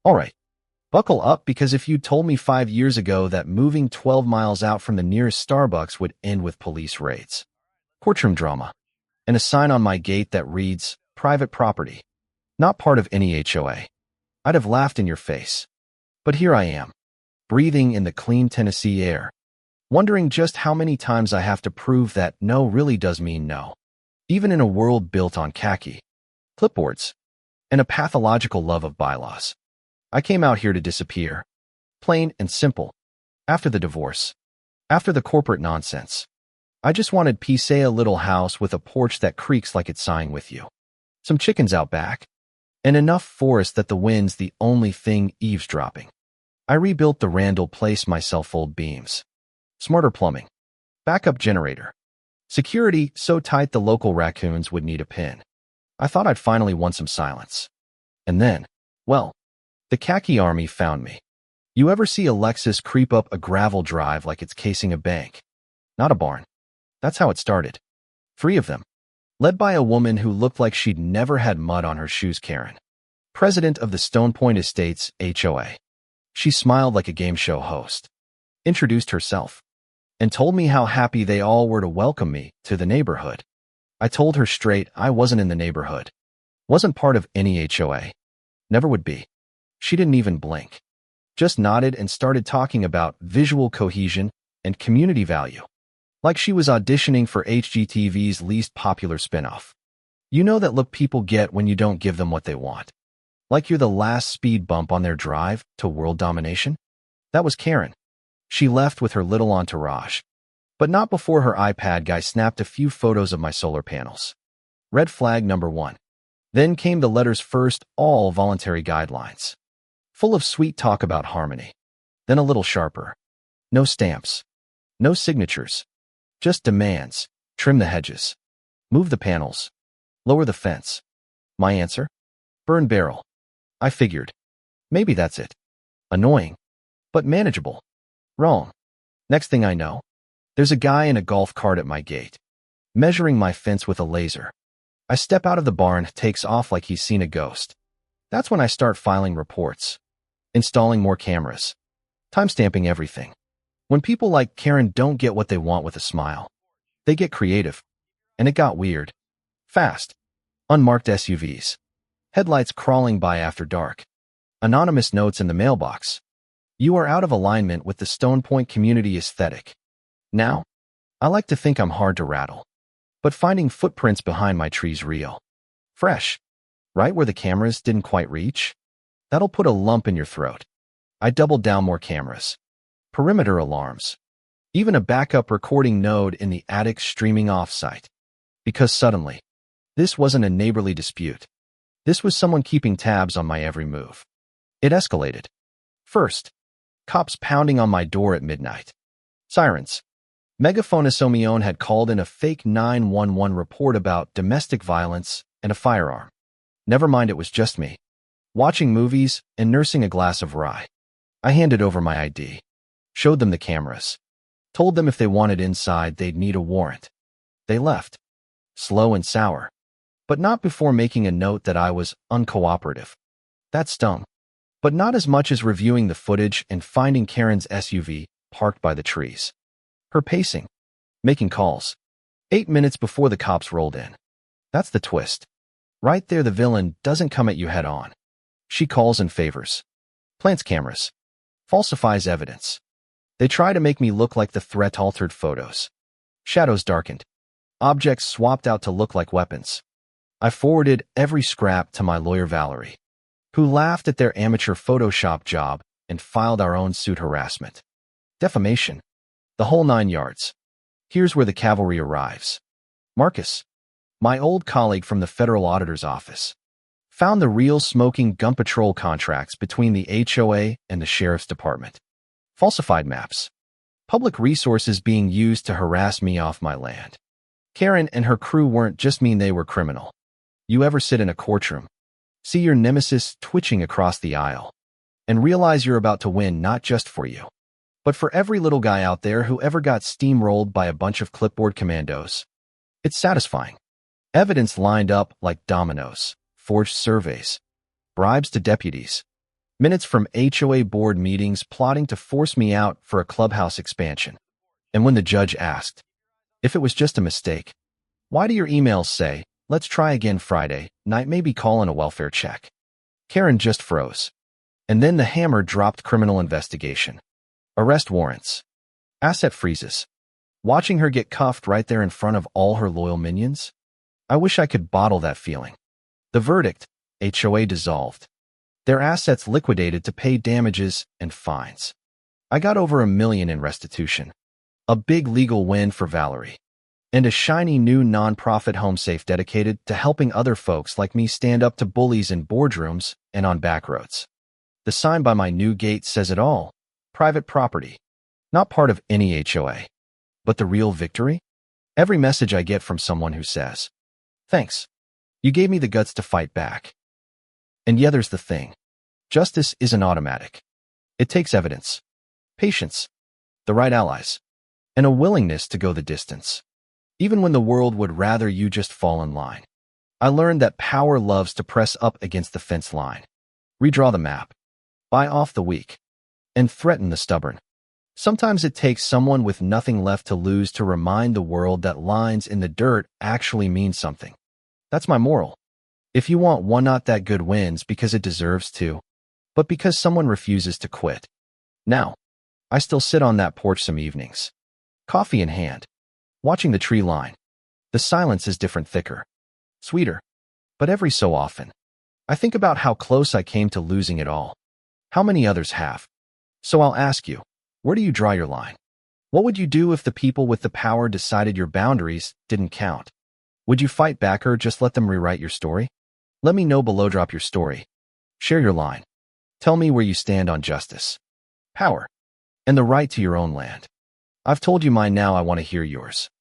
All right, buckle up because if you told me 5 years ago that moving 12 miles out from the nearest Starbucks would end with police raids, courtroom drama, and a sign on my gate that reads, private property, not part of any HOA, I'd have laughed in your face. But here I am, breathing in the clean Tennessee air, wondering just how many times I have to prove that no really does mean no, even in a world built on khaki, clipboards, and a pathological love of bylaws. I came out here to disappear, plain and simple, after the divorce, after the corporate nonsense. I just wanted peace, a little house with a porch that creaks like it's sighing with you, some chickens out back, and enough forest that the wind's the only thing eavesdropping. I rebuilt the Randall Place myself, old beams, smarter plumbing, backup generator, security so tight the local raccoons would need a pin. I thought I'd finally won some silence. And then, well, the khaki army found me. You ever see a Lexus creep up a gravel drive like it's casing a bank? Not a barn. That's how it started. 3 of them, led by a woman who looked like she'd never had mud on her shoes, Karen, president of the Stone Point Estates HOA. She smiled like a game show host, introduced herself, and told me how happy they all were to welcome me to the neighborhood. I told her straight I wasn't in the neighborhood, wasn't part of any HOA, never would be. She didn't even blink, just nodded and started talking about visual cohesion and community value, like she was auditioning for HGTV's least popular spinoff. You know that look people get when you don't give them what they want, like you're the last speed bump on their drive to world domination? That was Karen. She left with her little entourage, but not before her iPad guy snapped a few photos of my solar panels. Red flag number 1. Then came the letters first, all voluntary guidelines, full of sweet talk about harmony. Then a little sharper. No stamps. No signatures. Just demands. Trim the hedges. Move the panels. Lower the fence. My answer? Burn barrel. I figured. Maybe that's it. Annoying, but manageable. Wrong. Next thing I know, there's a guy in a golf cart at my gate, measuring my fence with a laser. I step out of the barn, takes off like he's seen a ghost. That's when I start filing reports, installing more cameras, timestamping everything. When people like Karen don't get what they want with a smile, they get creative. And it got weird. Fast. Unmarked SUVs. Headlights crawling by after dark. Anonymous notes in the mailbox. You are out of alignment with the Stone Point community aesthetic. Now, I like to think I'm hard to rattle, but finding footprints behind my tree's real. Fresh. Right where the cameras didn't quite reach? That'll put a lump in your throat. I doubled down more cameras. Perimeter alarms. Even a backup recording node in the attic streaming off-site. Because suddenly, this wasn't a neighborly dispute. This was someone keeping tabs on my every move. It escalated. First, cops pounding on my door at midnight. Sirens. Megaphone Somione had called in a fake 911 report about domestic violence and a firearm. Never mind, it was just me, watching movies and nursing a glass of rye. I handed over my ID, showed them the cameras, told them if they wanted inside they'd need a warrant. They left, slow and sour, but not before making a note that I was uncooperative. That stung, but not as much as reviewing the footage and finding Karen's SUV parked by the trees. Her pacing, making calls, 8 minutes before the cops rolled in. That's the twist. Right there, the villain doesn't come at you head on. She calls in favors, plants cameras, falsifies evidence. They try to make me look like the threat, altered photos. Shadows darkened, objects swapped out to look like weapons. I forwarded every scrap to my lawyer Valerie, who laughed at their amateur Photoshop job and filed our own suit, harassment, defamation, the whole 9 yards. Here's where the cavalry arrives. Marcus, my old colleague from the federal auditor's office, found the real smoking gun patrol contracts between the HOA and the sheriff's department. Falsified maps. Public resources being used to harass me off my land. Karen and her crew weren't just mean, they were criminal. You ever sit in a courtroom, see your nemesis twitching across the aisle, and realize you're about to win not just for you, but for every little guy out there who ever got steamrolled by a bunch of clipboard commandos? It's satisfying. Evidence lined up like dominoes, forged surveys, bribes to deputies, Minutes from HOA board meetings plotting to force me out for a clubhouse expansion. And when the judge asked if it was just a mistake, why do your emails say, let's try again Friday night, maybe call in a welfare check? Karen just froze. And then the hammer dropped: criminal investigation, arrest warrants, asset freezes. Watching her get cuffed right there in front of all her loyal minions? I wish I could bottle that feeling. The verdict: HOA dissolved. Their assets liquidated to pay damages and fines. I got over $1 million in restitution. A big legal win for Valerie. And a shiny new nonprofit home safe dedicated to helping other folks like me stand up to bullies in boardrooms and on back roads. The sign by my new gate says it all: private property. Not part of any HOA. But the real victory? Every message I get from someone who says, thanks. You gave me the guts to fight back. And yeah, there's the thing. Justice isn't automatic. It takes evidence, patience, the right allies, and a willingness to go the distance. Even when the world would rather you just fall in line. I learned that power loves to press up against the fence line, redraw the map, buy off the weak, and threaten the stubborn. Sometimes it takes someone with nothing left to lose to remind the world that lines in the dirt actually mean something. That's my moral. If you want one, not that good wins because it deserves to, but because someone refuses to quit. Now, I still sit on that porch some evenings, coffee in hand, watching the tree line. The silence is different, thicker, sweeter, but every so often, I think about how close I came to losing it all. How many others have? So I'll ask you, where do you draw your line? What would you do if the people with the power decided your boundaries didn't count? Would you fight back or just let them rewrite your story? Let me know below. Drop your story. Share your line. Tell me where you stand on justice, power, and the right to your own land. I've told you mine, now I want to hear yours.